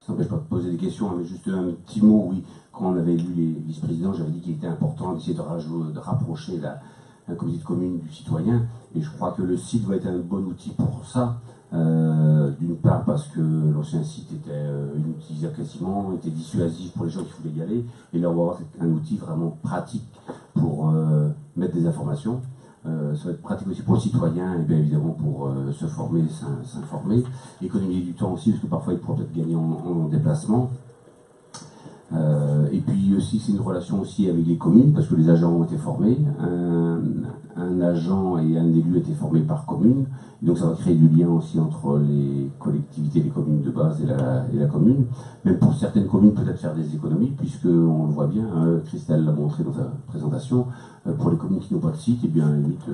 Ça n'empêche pas de poser des questions, hein, mais juste un petit mot, oui. Quand on avait élu les vice-présidents, j'avais dit qu'il était important d'essayer de rapprocher un comité de commune du citoyen. Et je crois que le site va être un bon outil pour ça. D'une part parce que l'ancien site était inutilisable quasiment, était dissuasif pour les gens qui voulaient y aller. Et là, on va avoir un outil vraiment pratique pour mettre des informations. Ça va être pratique aussi pour le citoyen et bien évidemment pour se former, s'informer, économiser du temps aussi parce que parfois il pourra peut-être gagner en déplacement. Et puis aussi c'est une relation aussi avec les communes parce que les agents ont été formés, un agent et un élu étaient formés par commune, et donc ça va créer du lien aussi entre les collectivités, les communes de base et la commune. Même pour certaines communes peut-être faire des économies puisque on le voit bien, Christelle l'a montré dans sa présentation, pour les communes qui n'ont pas de site, et bien à la limite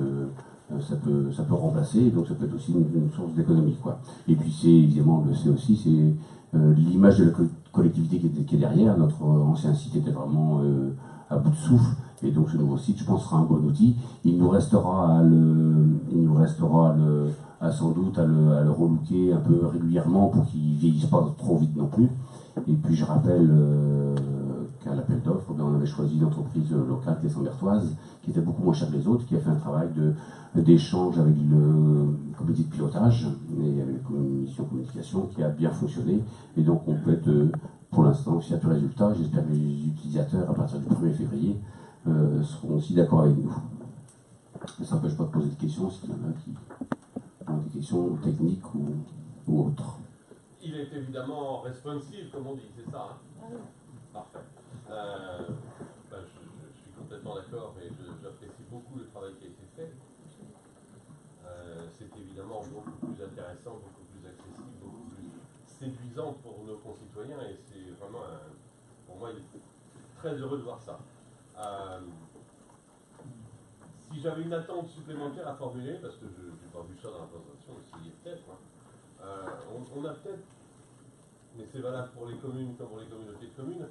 ça peut remplacer, et donc ça peut être aussi une source d'économie, quoi. Et puis c'est évidemment, on le sait aussi, c'est l'image de la collectivité qui est derrière. Notre ancien site était vraiment à bout de souffle, et donc ce nouveau site, je pense, sera un bon outil. Il nous restera sans doute à le relooker un peu régulièrement pour qu'il vieillisse pas trop vite non plus. Et puis je rappelle qu'à l'appel d'offres, on avait choisi une entreprise locale qui est Sambertoise, qui était beaucoup moins chère que les autres, qui a fait un travail d'échange avec le comité de pilotage et avec la commission communication qui a bien fonctionné. Et donc on peut être pour l'instant fier du résultat. J'espère que les utilisateurs, à partir du 1er février, seront aussi d'accord avec nous. Ça n'empêche pas de poser des questions s'il y en a qui ont des questions techniques ou autres. Il est évidemment responsive, comme on dit, c'est ça, hein? Parfait. Je suis complètement d'accord et j'apprécie beaucoup le travail qui a été fait. C'est évidemment beaucoup plus intéressant, beaucoup plus accessible, beaucoup plus séduisant pour nos concitoyens et c'est vraiment, pour moi, très heureux de voir ça. Si j'avais une attente supplémentaire à formuler, parce que je n'ai pas vu ça dans la présentation, essayez peut-être, on a peut-être, mais c'est valable pour les communes comme pour les communautés de communes,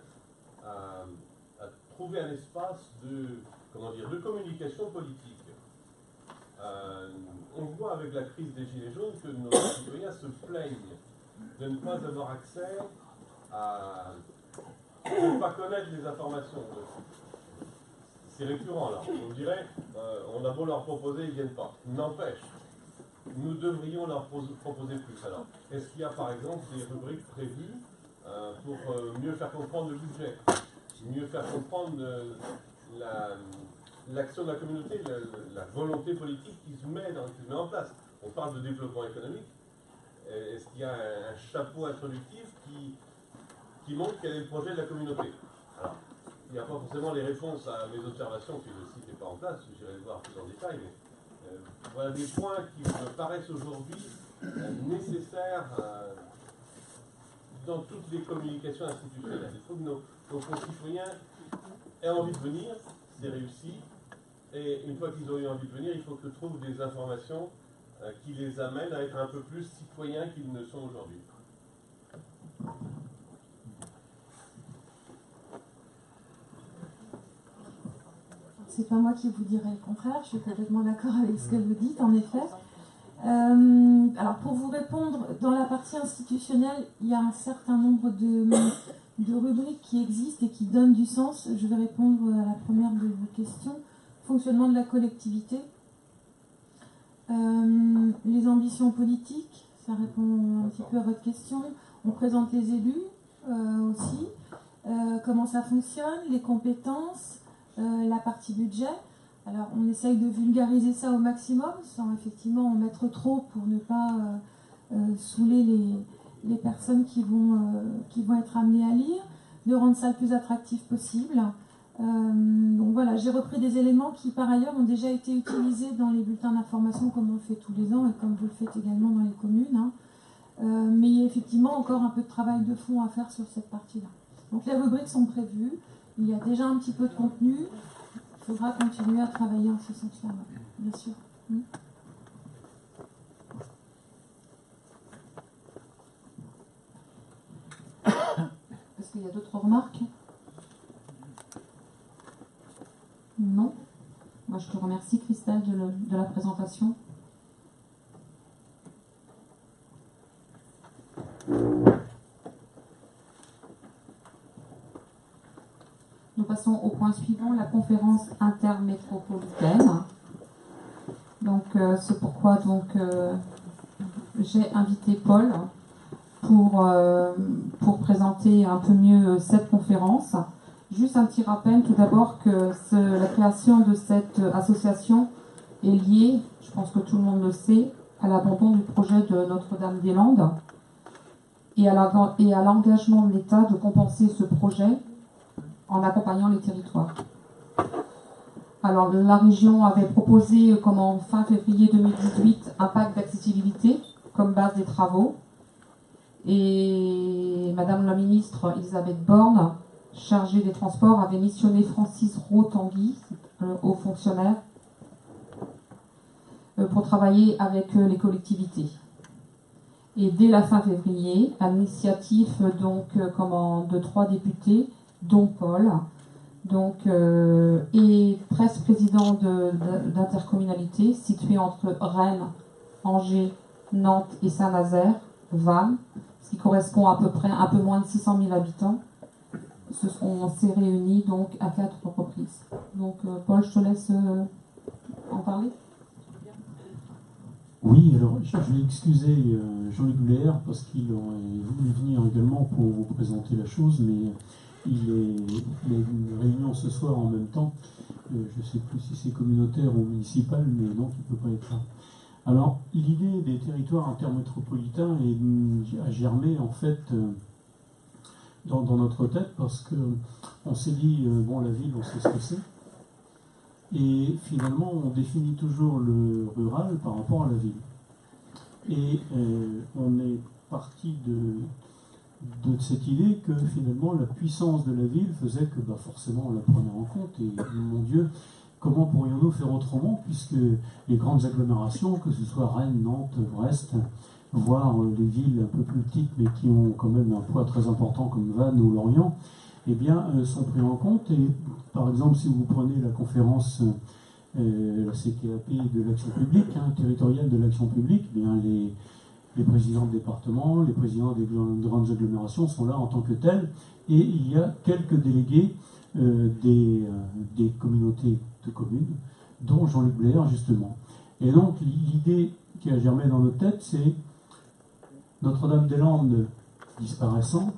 à trouver un espace de communication politique. On voit avec la crise des Gilets jaunes que nos citoyens se plaignent de ne pas avoir accès de ne pas connaître les informations. C'est récurrent là. On dirait, on a beau leur proposer, ils ne viennent pas. N'empêche, nous devrions leur proposer plus. Alors, est-ce qu'il y a par exemple des rubriques prévues pour mieux faire comprendre le budget, mieux faire comprendre l'action de la communauté, la volonté politique qui se met en place? On parle de développement économique. Est-ce qu'il y a un chapeau introductif qui montre quel est le projet de la communauté? Alors, il n'y a pas forcément les réponses à mes observations, puis le site n'est pas en place, j'irai le voir plus en détail, mais voilà des points qui me paraissent aujourd'hui nécessaires dans toutes les communications institutionnelles. Il faut que nos concitoyens aient envie de venir, c'est réussi, et une fois qu'ils ont eu envie de venir, il faut qu'ils trouvent des informations qui les amènent à être un peu plus citoyens qu'ils ne sont aujourd'hui. C'est pas moi qui vous dirai le contraire, je suis complètement d'accord avec ce que vous dites, en effet. Alors pour vous répondre, dans la partie institutionnelle, il y a un certain nombre de rubriques qui existent et qui donnent du sens. Je vais répondre à la première de vos questions. Fonctionnement de la collectivité. Les ambitions politiques, ça répond un petit peu à votre question. On présente les élus aussi. Comment ça fonctionne, les compétences, la partie budget. Alors on essaye de vulgariser ça au maximum, sans effectivement en mettre trop pour ne pas saouler les personnes qui vont être amenées à lire, de rendre ça le plus attractif possible. Donc voilà, j'ai repris des éléments qui par ailleurs ont déjà été utilisés dans les bulletins d'information comme on le fait tous les ans et comme vous le faites également dans les communes. Hein. Mais il y a effectivement encore un peu de travail de fond à faire sur cette partie-là. Donc les rubriques sont prévues, il y a déjà un petit peu de contenu, il faudra continuer à travailler en ce sens-là, bien sûr. Est-ce qu'il y a d'autres remarques? Non. Moi, je te remercie, Christelle, de la présentation. Nous passons au point suivant, la conférence intermétropolitaine. Donc, c'est pourquoi j'ai invité Paul pour présenter un peu mieux cette conférence. Juste un petit rappel, tout d'abord, que la création de cette association est liée, je pense que tout le monde le sait, à l'abandon du projet de Notre-Dame-des-Landes et à l'engagement de l'État de compenser ce projet en accompagnant les territoires. Alors, la région avait proposé, comme en fin février 2018, un pacte d'accessibilité comme base des travaux. Et Madame la ministre Elisabeth Borne, chargée des Transports, avait missionné Francis Rowe-Tanguy, haut fonctionnaire, pour travailler avec les collectivités. Et dès la fin février, à l'initiative de 3 députés, dont Paul, et 13 présidents d'intercommunalités situés entre Rennes, Angers, Nantes et Saint-Nazaire, Vannes, ce qui correspond à peu près un peu moins de 600 000 habitants. On s'est réunis donc à 4 reprises. Donc Paul, je te laisse en parler. Oui, alors je vais excuser Jean-Luc Bléaire parce qu'il aurait voulu venir également pour vous présenter la chose, mais il a une réunion ce soir en même temps. Je ne sais plus si c'est communautaire ou municipal, mais donc il ne peut pas être là. Alors, l'idée des territoires intermétropolitains a germé en fait dans notre tête parce qu'on s'est dit, la ville, on sait ce que c'est. Et finalement, on définit toujours le rural par rapport à la ville. Et on est parti de cette idée que finalement la puissance de la ville faisait que forcément on la prenait en compte. Et mon Dieu, comment pourrions-nous faire autrement, puisque les grandes agglomérations, que ce soit Rennes, Nantes, Brest, voire les villes un peu plus petites mais qui ont quand même un poids très important comme Vannes ou Lorient, sont pris en compte. Et par exemple, si vous prenez la conférence, la CTAP de l'action publique, territoriale de l'action publique, les présidents de département, les présidents des grandes agglomérations sont là en tant que tels, et il y a quelques délégués des communautés de communes, dont Jean-Luc Bléaire justement. Et donc l'idée qui a germé dans notre tête, c'est Notre-Dame-des-Landes disparaissant,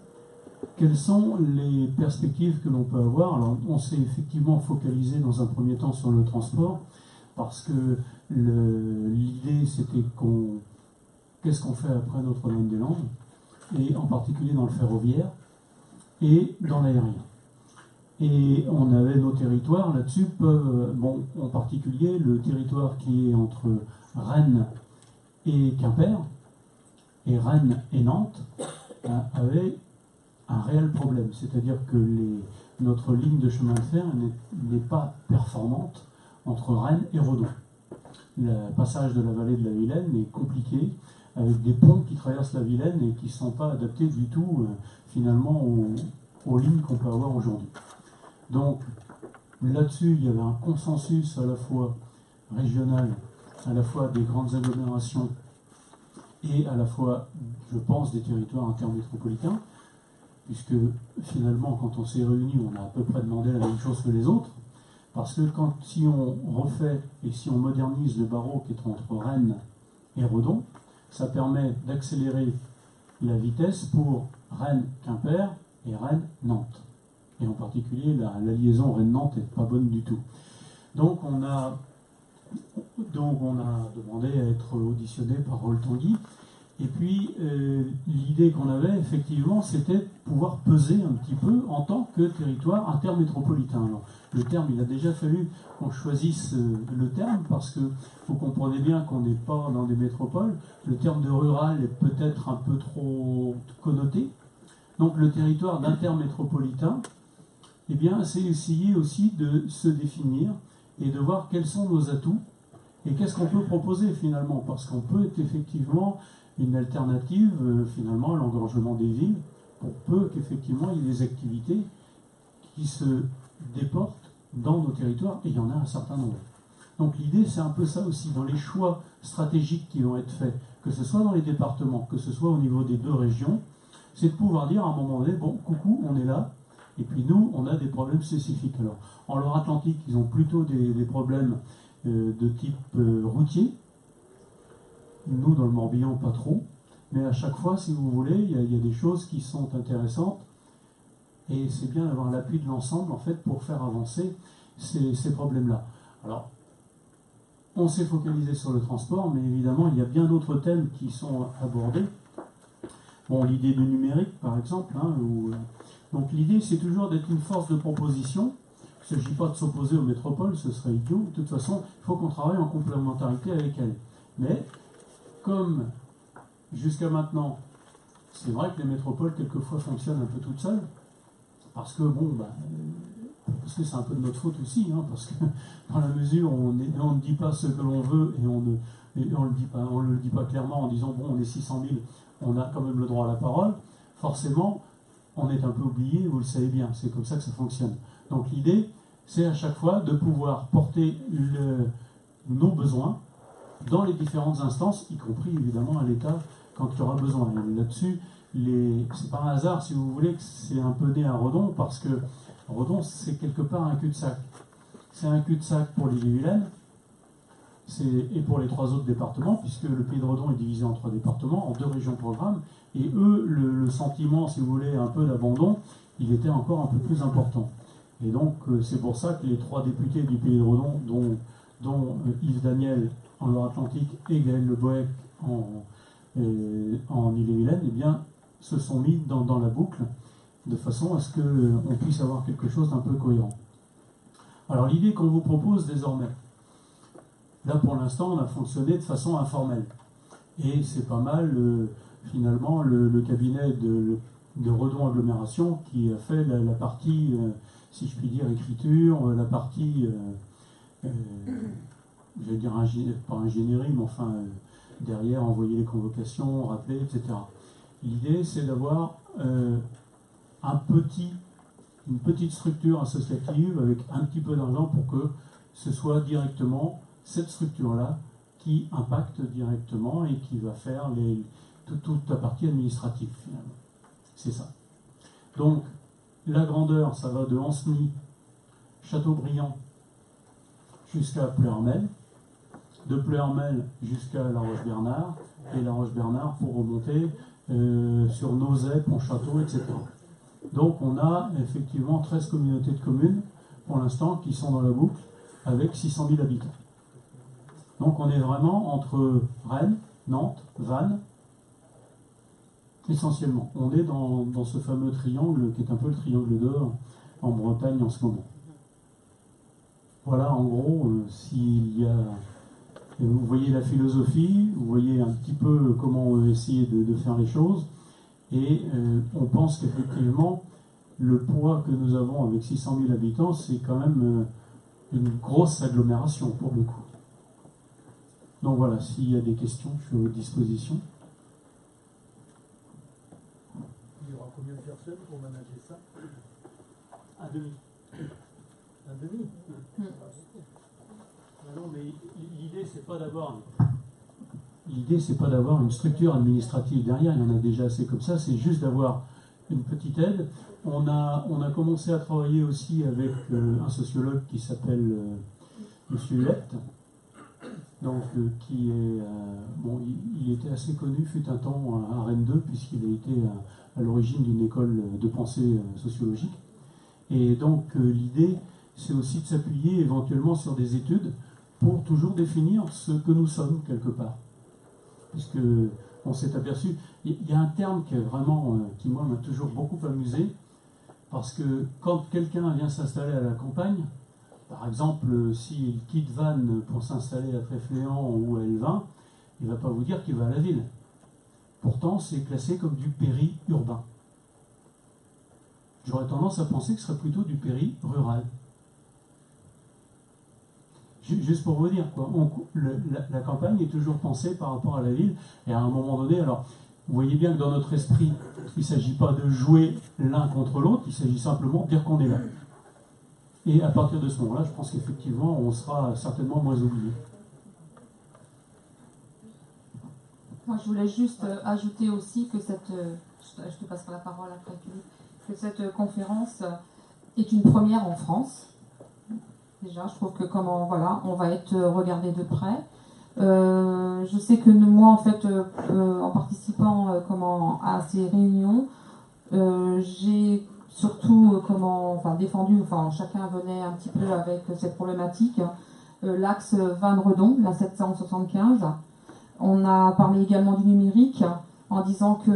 quelles sont les perspectives que l'on peut avoir? Alors, on s'est effectivement focalisé dans un premier temps sur le transport, parce que l'idée, c'était qu'est-ce qu'on fait après Notre-Dame-des-Landes, et en particulier dans le ferroviaire et dans l'aérien. Et on avait nos territoires là-dessus, en particulier le territoire qui est entre Rennes et Quimper, et Rennes et Nantes, avait un réel problème, c'est-à-dire que notre ligne de chemin de fer n'est pas performante entre Rennes et Redon. Le passage de la vallée de la Vilaine est compliqué, avec des ponts qui traversent la Vilaine et qui ne sont pas adaptés du tout finalement aux lignes qu'on peut avoir aujourd'hui. Donc là-dessus, il y avait un consensus à la fois régional, à la fois des grandes agglomérations et à la fois, je pense, des territoires intermétropolitains, puisque finalement, quand on s'est réunis, on a à peu près demandé la même chose que les autres, parce que si on refait et si on modernise le barreau qui est entre Rennes et Redon, ça permet d'accélérer la vitesse pour Rennes-Quimper et Rennes-Nantes. Et en particulier, la liaison Rennes-Nantes n'est pas bonne du tout. Donc on a demandé à être auditionné par Rowe-Tanguy. Et puis, l'idée qu'on avait, effectivement, c'était de pouvoir peser un petit peu en tant que territoire intermétropolitain. Alors, le terme, il a déjà fallu qu'on choisisse le terme, parce que vous comprenez bien qu'on n'est pas dans des métropoles. Le terme de rural est peut-être un peu trop connoté. Donc, le territoire d'intermétropolitain, c'est essayer aussi de se définir et de voir quels sont nos atouts et qu'est-ce qu'on peut proposer finalement, parce qu'on peut être effectivement une alternative finalement à l'engorgement des villes, pour peu qu'effectivement il y ait des activités qui se déportent dans nos territoires, et il y en a un certain nombre. Donc l'idée, c'est un peu ça aussi, dans les choix stratégiques qui vont être faits, que ce soit dans les départements, que ce soit au niveau des 2 régions, c'est de pouvoir dire à un moment donné, bon, coucou, on est là, Et puis nous, on a des problèmes spécifiques. Alors, en Loire-Atlantique, ils ont plutôt des problèmes de type routier. Nous, dans le Morbihan, pas trop. Mais à chaque fois, si vous voulez, il y a des choses qui sont intéressantes. Et c'est bien d'avoir l'appui de l'ensemble, en fait, pour faire avancer ces problèmes-là. Alors, on s'est focalisé sur le transport, mais évidemment, il y a bien d'autres thèmes qui sont abordés. Bon, l'idée du numérique, par exemple. Donc, l'idée, c'est toujours d'être une force de proposition. Il ne s'agit pas de s'opposer aux métropoles, ce serait idiot. De toute façon, il faut qu'on travaille en complémentarité avec elles. Mais, comme jusqu'à maintenant, c'est vrai que les métropoles, quelquefois, fonctionnent un peu toutes seules, parce que, parce que c'est un peu de notre faute aussi, parce que dans la mesure où on ne dit pas ce que l'on veut et on ne le dit pas clairement en disant, bon, on est 600 000, on a quand même le droit à la parole, forcément, on est un peu oublié, vous le savez bien, c'est comme ça que ça fonctionne. Donc l'idée, c'est à chaque fois de pouvoir porter nos besoins dans les différentes instances, y compris évidemment à l'État quand il y aura besoin. Et là-dessus, c'est pas un hasard, si vous voulez, que c'est un peu né à Redon, parce que Redon, c'est quelque part un cul-de-sac. C'est un cul-de-sac pour l'Ille-et-Vilaine, et pour les 3 autres départements, puisque le Pays de Redon est divisé en 3 départements, en 2 régions programmes, et eux, le sentiment, si vous voulez, un peu d'abandon, il était encore un peu plus important. Et donc, c'est pour ça que les 3 députés du Pays de Redon, dont Yves Daniel en Loire-Atlantique et Gaël Le Bohec en Ille-et-Vilaine, eh bien, se sont mis dans la boucle, de façon à ce qu'on puisse avoir quelque chose d'un peu cohérent. Alors, l'idée qu'on vous propose désormais, là, pour l'instant, on a fonctionné de façon informelle. Et c'est pas mal, finalement, le cabinet de Redon Agglomération qui a fait la partie, si je puis dire, écriture, la partie, je vais dire, pas ingénierie, mais enfin, derrière, envoyer les convocations, rappeler, etc. L'idée, c'est d'avoir une petite structure associative avec un petit peu d'argent pour que ce soit directement cette structure-là qui impacte directement et qui va faire toute la partie administrative, finalement. C'est ça. Donc, la grandeur, ça va de Ancenis, Châteaubriand, jusqu'à Pleuhermel, de Pleuhermel jusqu'à La Roche-Bernard, et La Roche-Bernard pour remonter sur Nozay, Pontchâteau, etc. Donc, on a effectivement 13 communautés de communes, pour l'instant, qui sont dans la boucle, avec 600 000 habitants. Donc on est vraiment entre Rennes, Nantes, Vannes, essentiellement. On est dans ce fameux triangle qui est un peu le triangle d'or en Bretagne en ce moment. Voilà en gros, s'il y a... Vous voyez la philosophie, vous voyez un petit peu comment on va essayer de faire les choses, et on pense qu'effectivement, le poids que nous avons avec 600 000 habitants, c'est quand même une grosse agglomération pour le coup. Donc voilà, s'il y a des questions, je suis à votre disposition. Il y aura combien de personnes pour manager ça? Un demi. Un demi? Non, mais l'idée, c'est pas d'avoir une structure administrative derrière, il y en a déjà assez comme ça, c'est juste d'avoir une petite aide. On a commencé à travailler aussi avec un sociologue qui s'appelle M. Huette, donc qui est il était assez connu fut un temps à Rennes 2 puisqu'il a été à l'origine d'une école de pensée sociologique. Et donc l'idée, c'est aussi de s'appuyer éventuellement sur des études pour toujours définir ce que nous sommes quelque part. Puisque on s'est aperçu, il y a un terme qui est vraiment, qui moi m'a toujours beaucoup amusé, parce que quand quelqu'un vient s'installer à la campagne, par exemple, s'il quitte Vannes pour s'installer à Tréfléan ou à Elvin, il ne va pas vous dire qu'il va à la ville. Pourtant, c'est classé comme du péri-urbain. J'aurais tendance à penser que ce serait plutôt du péri-rural. Juste pour vous dire, quoi, la campagne est toujours pensée par rapport à la ville, et à un moment donné, alors, vous voyez bien que dans notre esprit, il ne s'agit pas de jouer l'un contre l'autre, il s'agit simplement de dire qu'on est là. Et à partir de ce moment-là, je pense qu'effectivement, on sera certainement moins oublié. Moi, je voulais juste ajouter aussi que je te passerai la parole après, Philippe, que cette conférence est une première en France. Déjà, je trouve que voilà, on va être regardé de près. Je sais que moi, en fait, en participant à ces réunions, j'ai surtout défendu, chacun venait un petit peu avec cette problématique, l'axe Vannes-Redon, la 775. On a parlé également du numérique, en disant que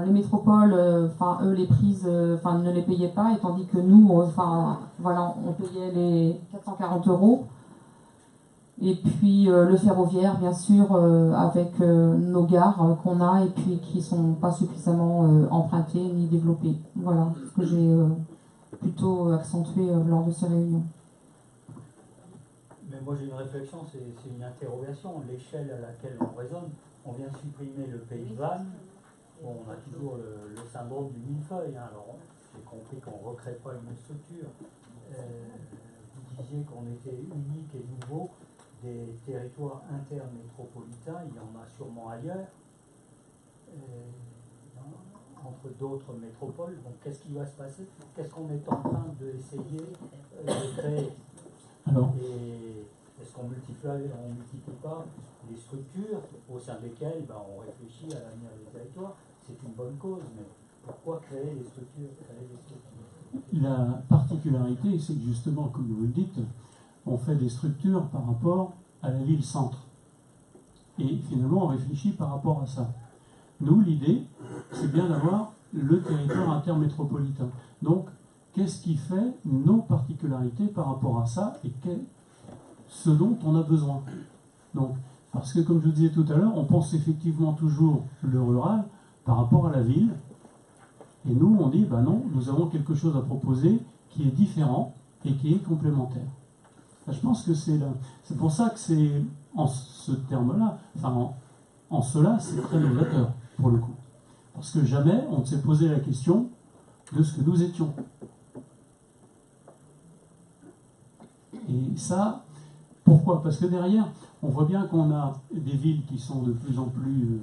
les métropoles, eux, les prises, ne les payaient pas, et tandis que nous, on payait les 440 €. Et puis le ferroviaire, bien sûr, avec nos gares qu'on a et puis qui ne sont pas suffisamment empruntées ni développées. Voilà ce que j'ai plutôt accentué lors de ces réunions. Mais moi j'ai une réflexion, c'est une interrogation. L'échelle à laquelle on raisonne, on vient de supprimer le pays de Vannes. Bon, on a toujours le syndrome du millefeuille. Hein. Alors j'ai compris qu'on ne recrée pas une structure. Vous disiez qu'on était unique et nouveau. Des territoires intermétropolitains, il y en a sûrement ailleurs, entre d'autres métropoles. Donc qu'est-ce qui va se passer? Qu'est-ce qu'on est en train d'essayer de créer? Et est-ce qu'on multiplie pas les structures au sein desquelles on réfléchit à l'avenir des territoires? C'est une bonne cause, mais pourquoi créer des structures? La particularité, c'est que justement, comme vous le dites, on fait des structures par rapport à la ville-centre. Et finalement, on réfléchit par rapport à ça. Nous, l'idée, c'est bien d'avoir le territoire intermétropolitain. Donc, qu'est-ce qui fait nos particularités par rapport à ça et ce dont on a besoin? Donc, parce que, comme je vous disais tout à l'heure, on pense effectivement toujours le rural par rapport à la ville. Et nous, on dit, non, nous avons quelque chose à proposer qui est différent et qui est complémentaire. Je pense que c'est pour ça que c'est en ce terme-là, en cela, c'est très novateur pour le coup. Parce que jamais on ne s'est posé la question de ce que nous étions. Et ça, pourquoi? Parce que derrière, on voit bien qu'on a des villes qui sont de plus en plus,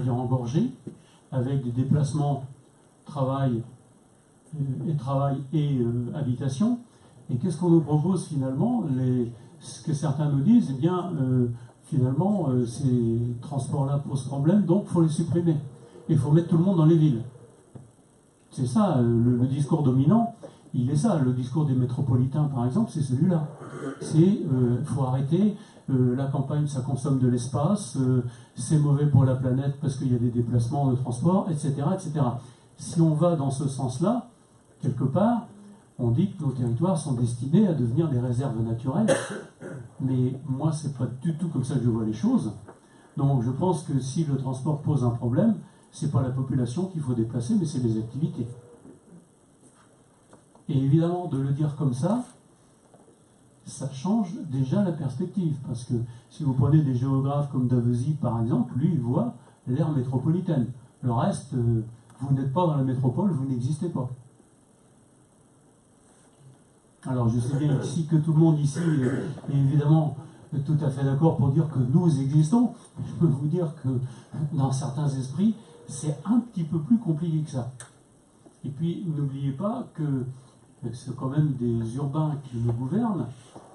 engorgées, avec des déplacements travail et habitation. Et qu'est-ce qu'on nous propose finalement? Ce que certains nous disent, finalement, ces transports-là posent problème, donc il faut les supprimer. Et il faut mettre tout le monde dans les villes. C'est ça, le discours dominant, il est ça. Le discours des métropolitains, par exemple, c'est celui-là. C'est, faut arrêter, la campagne, ça consomme de l'espace, c'est mauvais pour la planète parce qu'il y a des déplacements de transport, etc., etc. Si on va dans ce sens-là, quelque part, on dit que nos territoires sont destinés à devenir des réserves naturelles. Mais moi, c'est pas du tout comme ça que je vois les choses. Donc je pense que si le transport pose un problème, c'est pas la population qu'il faut déplacer, mais c'est les activités. Et évidemment, de le dire comme ça change déjà la perspective. Parce que si vous prenez des géographes comme Davesi, par exemple, lui, il voit l'aire métropolitaine. Le reste, vous n'êtes pas dans la métropole, vous n'existez pas. Alors je sais bien ici que tout le monde ici est évidemment tout à fait d'accord pour dire que nous existons. Je peux vous dire que dans certains esprits, c'est un petit peu plus compliqué que ça. Et puis n'oubliez pas que c'est quand même des urbains qui nous gouvernent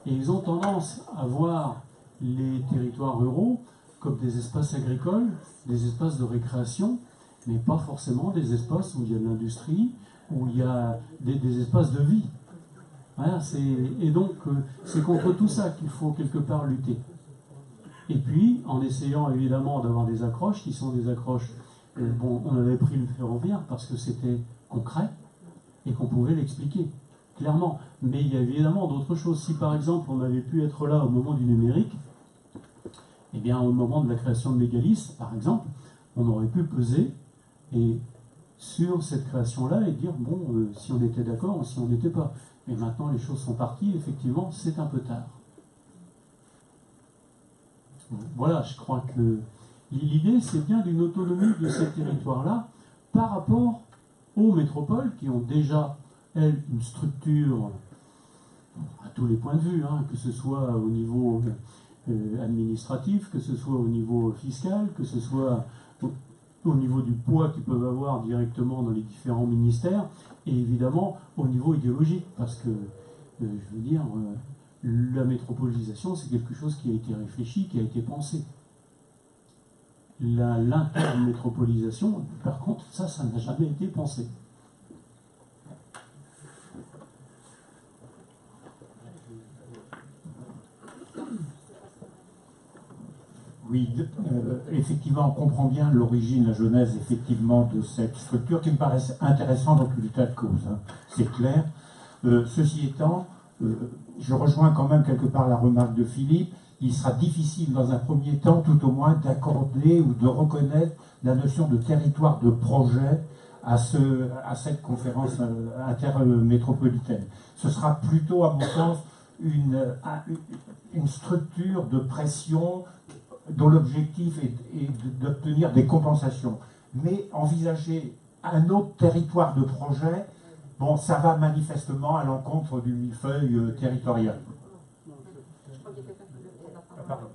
et ils ont tendance à voir les territoires ruraux comme des espaces agricoles, des espaces de récréation, mais pas forcément des espaces où il y a de l'industrie, où il y a des espaces de vie. Voilà, et donc, c'est contre tout ça qu'il faut quelque part lutter. Et puis, en essayant évidemment d'avoir des accroches qui sont des accroches... on avait pris le ferroviaire parce que c'était concret et qu'on pouvait l'expliquer clairement. Mais il y a évidemment d'autres choses. Si par exemple, on avait pu être là au moment du numérique, eh bien, au moment de la création de Mégalis, par exemple, on aurait pu peser sur cette création-là et dire, si on était d'accord ou si on n'était pas. Mais maintenant, les choses sont parties, effectivement, c'est un peu tard. Voilà, je crois que l'idée, c'est bien d'une autonomie de ces territoires-là par rapport aux métropoles qui ont déjà, elles, une structure à tous les points de vue, que ce soit au niveau administratif, que ce soit au niveau fiscal, que ce soit au niveau du poids qu'ils peuvent avoir directement dans les différents ministères, et évidemment au niveau idéologique, parce que, je veux dire, la métropolisation, c'est quelque chose qui a été réfléchi, qui a été pensé. L'intermétropolisation, par contre, ça n'a jamais été pensé. Oui, effectivement, on comprend bien l'origine, la genèse, effectivement, de cette structure qui me paraît intéressante dans tout l'état de cause. Hein. C'est clair. Ceci étant, je rejoins quand même quelque part la remarque de Philippe. Il sera difficile, dans un premier temps, tout au moins, d'accorder ou de reconnaître la notion de territoire de projet à cette conférence intermétropolitaine. Ce sera plutôt, à mon sens, une structure de pression dont l'objectif est d'obtenir des compensations. Mais envisager un autre territoire de projet, bon, ça va manifestement à l'encontre du millefeuille territorial. Pardon.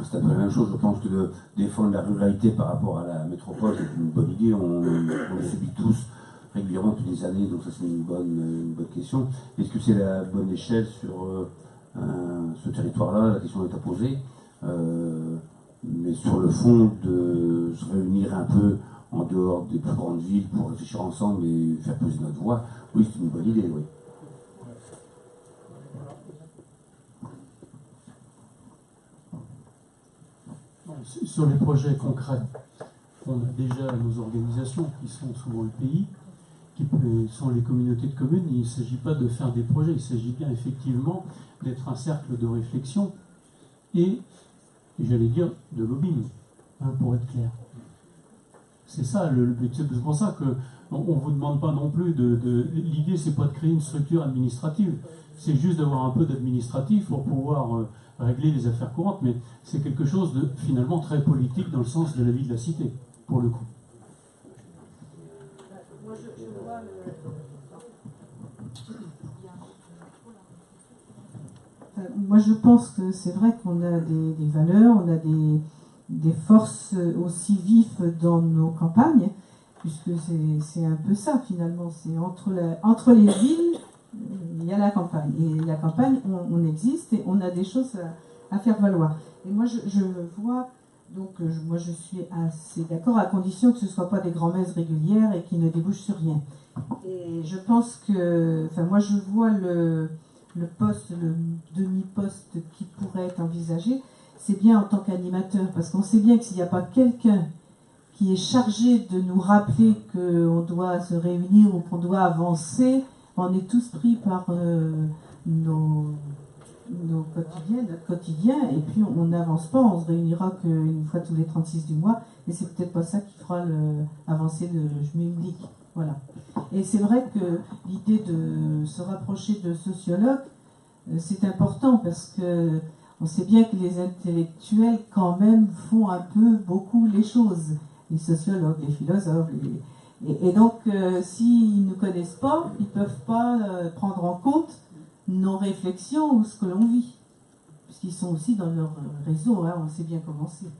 C'est un peu la même chose, je pense que de défendre la ruralité par rapport à la métropole, c'est une bonne idée, on le subit tous régulièrement toutes les années, donc ça c'est une bonne question. Est-ce que c'est la bonne échelle sur ce territoire-là? La question est à poser. Mais sur le fond, de se réunir un peu en dehors des plus grandes villes pour réfléchir ensemble et faire peser notre voix, oui, c'est une bonne idée, oui. Sur les projets concrets, on a déjà nos organisations qui sont souvent le pays, qui sont les communautés de communes. Il ne s'agit pas de faire des projets, il s'agit bien effectivement d'être un cercle de réflexion et j'allais dire de lobbying, hein, pour être clair. C'est ça le but. C'est pour ça qu'on ne vous demande pas non plus l'idée, c'est pas de créer une structure administrative, c'est juste d'avoir un peu d'administratif pour pouvoir régler les affaires courantes, mais c'est quelque chose de finalement très politique dans le sens de la vie de la cité, pour le coup. Moi, je pense que c'est vrai qu'on a des valeurs, on a des forces aussi vives dans nos campagnes, puisque c'est un peu ça finalement. C'est entre les villes, il y a la campagne. Et la campagne, on existe et on a des choses à faire valoir. Et moi, je vois, donc moi je suis assez d'accord, à condition que ce ne soit pas des grand-messes régulières et qui ne débouchent sur rien. Et je pense que, enfin moi je vois le poste, le demi-poste qui pourrait être envisagé, c'est bien en tant qu'animateur, parce qu'on sait bien que s'il n'y a pas quelqu'un qui est chargé de nous rappeler qu'on doit se réunir ou qu'on doit avancer, on est tous pris par notre quotidien, et puis on n'avance pas, on se réunira qu'une fois tous les 36 du mois, et c'est peut-être pas ça qui fera avancer le schmilblick. Voilà. Et c'est vrai que l'idée de se rapprocher de sociologues, c'est important parce que on sait bien que les intellectuels quand même font un peu beaucoup les choses, les sociologues, les philosophes, et donc s'ils ne nous connaissent pas, ils ne peuvent pas prendre en compte nos réflexions ou ce que l'on vit, puisqu'ils sont aussi dans leur réseau, hein, on sait bien comment c'est.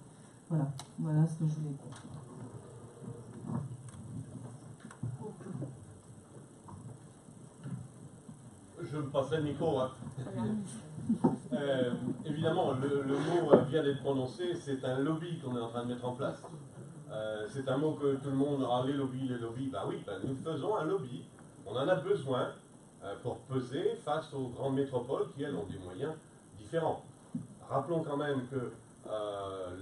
Voilà ce que je voulais dire. Je me passerai le micro. Hein. Évidemment, le mot vient d'être prononcé, c'est un lobby qu'on est en train de mettre en place. C'est un mot que tout le monde a, les lobbies. Ben oui, nous faisons un lobby. On en a besoin pour peser face aux grandes métropoles qui, elles, ont des moyens différents. Rappelons quand même que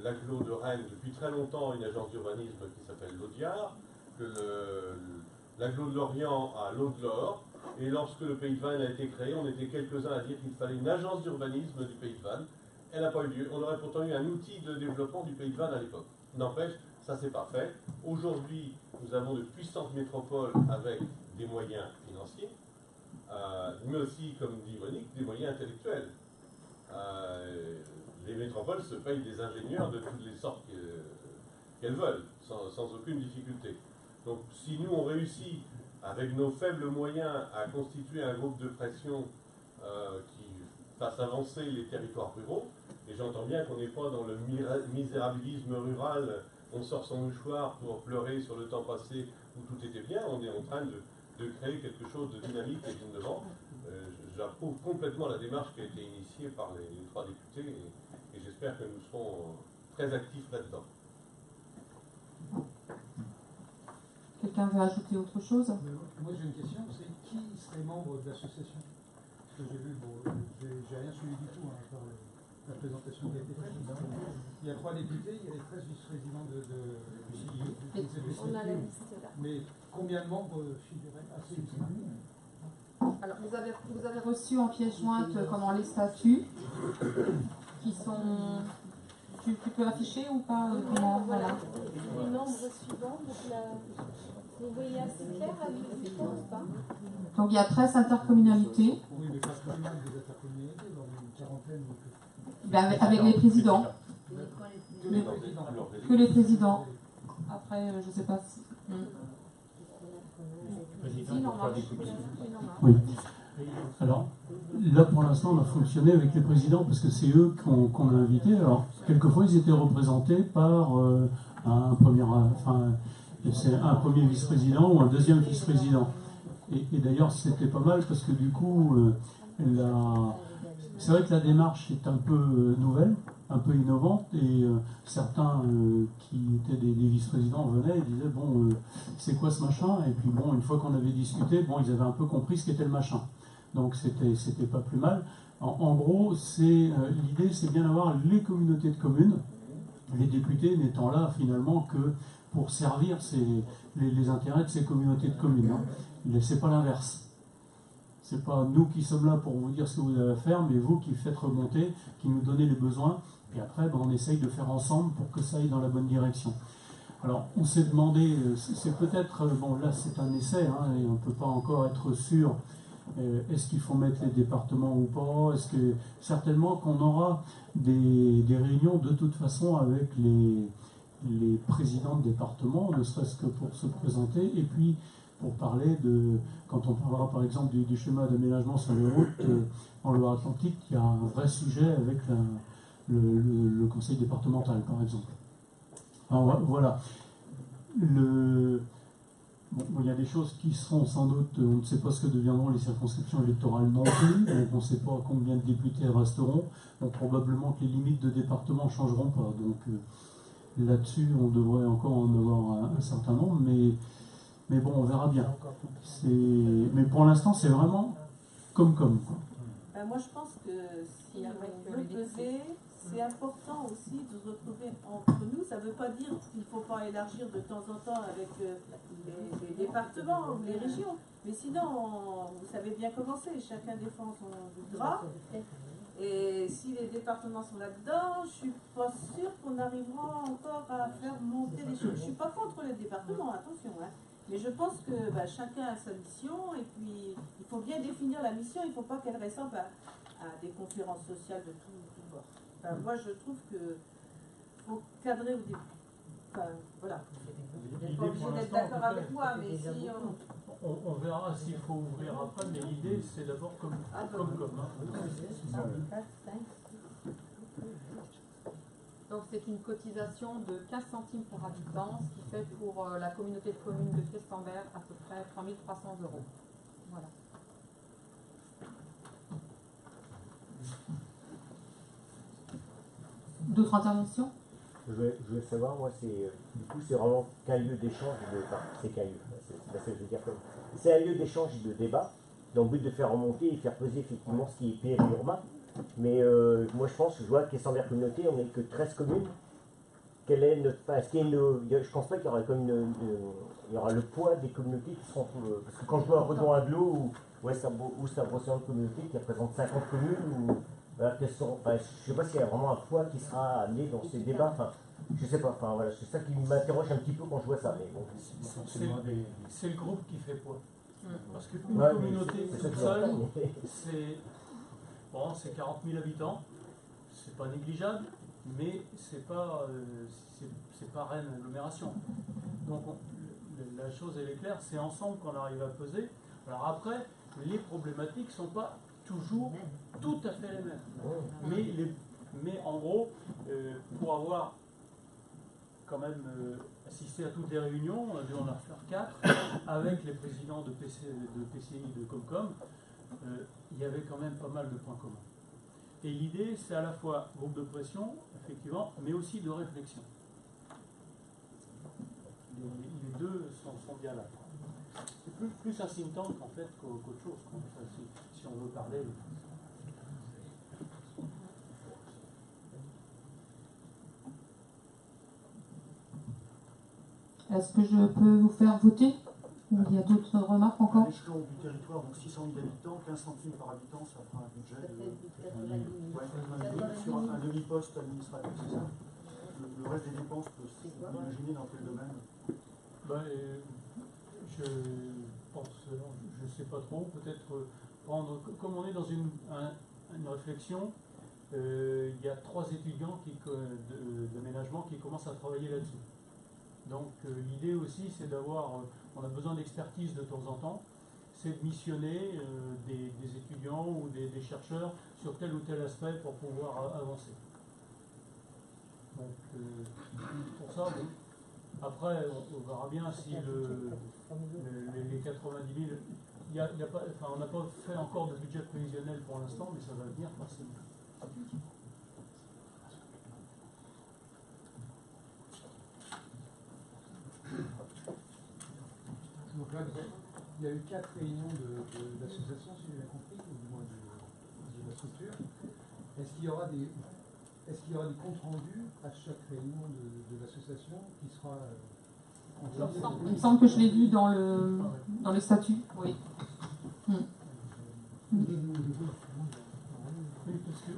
l'agglo de Rennes, depuis très longtemps, une agence d'urbanisme qui s'appelle l'Audiard, que l'agglo de Lorient a l'eau de l'Or. Et lorsque le Pays de Vannes a été créé, on était quelques-uns à dire qu'il fallait une agence d'urbanisme du Pays de Vannes. Elle n'a pas eu lieu. On aurait pourtant eu un outil de développement du Pays de Vannes à l'époque. N'empêche, ça c'est parfait. Aujourd'hui, nous avons de puissantes métropoles avec des moyens financiers, mais aussi, comme dit Monique, des moyens intellectuels. Les métropoles se payent des ingénieurs de toutes les sortes qu'elles veulent, sans aucune difficulté. Donc si nous on réussit avec nos faibles moyens à constituer un groupe de pression qui fasse avancer les territoires ruraux, Et j'entends bien qu'on n'est pas dans le misérabilisme rural, on sort son mouchoir pour pleurer sur le temps passé où tout était bien. On est en train de créer quelque chose de dynamique et d'innovant. J'approuve complètement la démarche qui a été initiée par les 3 députés et j'espère que nous serons très actifs là-dedans. Quelqu'un veut ajouter autre chose? Moi j'ai une question, c'est qui serait membre de l'association? Parce que j'ai vu, j'ai rien suivi du tout à part la présentation qui a été faite. Il y a 3 députés, il y a les 13 vice-présidents du CIO. On a la liste là. Mais combien de membres figuraient à ce liste? Alors, vous avez reçu en pièce jointe comment les statuts qui sont... Tu peux afficher ou pas comment, Voilà. Les membres suivants. Donc vous voyez assez clair la liste ou pas? Donc il y a 13 intercommunalités. Oui, mais pas tout le monde des intercommunalités, dans une quarantaine. Ben, avec les présidents. Que les présidents. Après, je ne sais pas si... Oui. Alors, là pour l'instant, on a fonctionné avec les présidents parce que c'est eux qu'on a invités. Alors, quelquefois, ils étaient représentés par un premier vice-président ou un deuxième vice-président. Et d'ailleurs, c'était pas mal parce que du coup, c'est vrai que la démarche est un peu nouvelle, un peu innovante, et certains qui étaient des vice-présidents venaient et disaient bon, c'est quoi ce machin? Et puis bon, une fois qu'on avait discuté, bon, ils avaient un peu compris ce qu'était le machin. Donc c'était pas plus mal. En gros, l'idée, c'est bien d'avoir les communautés de communes, les députés n'étant là finalement que pour servir les intérêts de ces communautés de communes. Hein. C'est pas l'inverse. C'est pas nous qui sommes là pour vous dire ce que vous avez à faire, mais vous qui faites remonter, qui nous donnez les besoins, puis après on essaye de faire ensemble pour que ça aille dans la bonne direction. Alors on s'est demandé, c'est peut-être, bon là c'est un essai, hein, et on ne peut pas encore être sûr, est-ce qu'il faut mettre les départements ou pas, est-ce que certainement qu'on aura des réunions de toute façon avec les présidents de départements, ne serait-ce que pour se présenter, et puis pour parler quand on parlera par exemple du schéma d'aménagement sur les routes en Loire-Atlantique, il y a un vrai sujet avec le conseil départemental par exemple. Alors, voilà. Il y a des choses qui seront sans doute, on ne sait pas ce que deviendront les circonscriptions électorales non plus, donc on ne sait pas combien de députés resteront, donc probablement que les limites de département ne changeront pas. Donc là-dessus, on devrait encore en avoir un certain nombre, mais bon, on verra bien. Mais pour l'instant, c'est vraiment comme. Quoi. Moi, je pense que si on veut peser, c'est important aussi de se retrouver entre nous. Ça ne veut pas dire qu'il ne faut pas élargir de temps en temps avec les départements ou les régions. Mais sinon, vous savez bien comment c'est. Chacun défend son drap. Et si les départements sont là-dedans, je ne suis pas sûre qu'on arrivera encore à faire monter les choses. Je ne suis pas contre les départements, attention. Hein. Mais je pense que chacun a sa mission et puis il faut bien définir la mission. Il ne faut pas qu'elle ressemble à des conférences sociales de tout bord. Enfin, moi, je trouve qu'il faut cadrer au début. Enfin, voilà. Vous n'êtes pas obligé d'être d'accord avec moi, mais si on verra s'il faut ouvrir après, mais l'idée, c'est d'abord comme. Donc c'est une cotisation de 15 centimes par habitant, ce qui fait pour la communauté de communes de Crestambert à peu près 3 300 €. Voilà. D'autres interventions? Je voulais savoir, moi, du coup, c'est vraiment qu'un lieu d'échange c'est qu'un lieu, c'est pas ça que je veux dire. C'est un lieu d'échange et de débat, dans le but de faire remonter et faire peser effectivement ce qui est périurbain. Mais moi, je pense que je vois qu'à Crestambert Communauté, on n'est que 13 communes. Quelle est notre. Je pense pas qu'il y aura comme il y aura le poids des communautés qui seront. Parce que quand je vois Redon Aglo ou Saint-Brocéan Communauté qui représente 50 communes, je ne sais pas s'il y a vraiment un poids qui sera amené dans ces débats. Enfin, je ne sais pas. Enfin, voilà, c'est ça qui m'interroge un petit peu quand je vois ça. Mais bon, c'est le groupe qui fait poids. Parce qu'une communauté toute seule, c'est 40 000 habitants, c'est pas négligeable, mais c'est pas reine agglomération. Donc la chose elle est claire, c'est ensemble qu'on arrive à peser. Alors après, les problématiques ne sont pas toujours tout à fait les mêmes. Mais Mais en gros, pour avoir quand même assisté à toutes les réunions, on a dû en faire 4, avec les présidents de PCI, de Comcom, il y avait quand même pas mal de points communs. Et l'idée, c'est à la fois groupe de pression, effectivement, mais aussi de réflexion. Les deux sont bien là. C'est plus un think tank en fait qu'autre chose. Enfin, si on veut parler. Est-ce que je peux vous faire voter? Ou il y a d'autres remarques encore? À l'échelon du territoire, donc 600 000 habitants, 15 centimes par habitant, ça fera un budget de sur un demi-poste administratif, c'est ça? Le reste des dépenses peut s'imaginer dans quel domaine? Je pense, je ne sais pas trop, peut-être prendre, comme on est dans une réflexion, il y a 3 étudiants d'aménagement qui commencent à travailler là-dessus. Donc l'idée aussi, c'est d'avoir, on a besoin d'expertise de temps en temps, c'est de missionner des étudiants ou des chercheurs sur tel ou tel aspect pour pouvoir avancer. Donc pour ça, bon. Après, on verra bien si les 90 000, on n'a pas fait encore de budget prévisionnel pour l'instant, mais ça va venir forcément. Donc là, il y a eu 4 réunions d'associations, si j'ai bien compris, ou du moins de la structure. Est-ce qu'il y aura des comptes rendus à chaque réunion de l'association qui sera Il me semble que je l'ai vu dans le statut, oui. Oui, parce que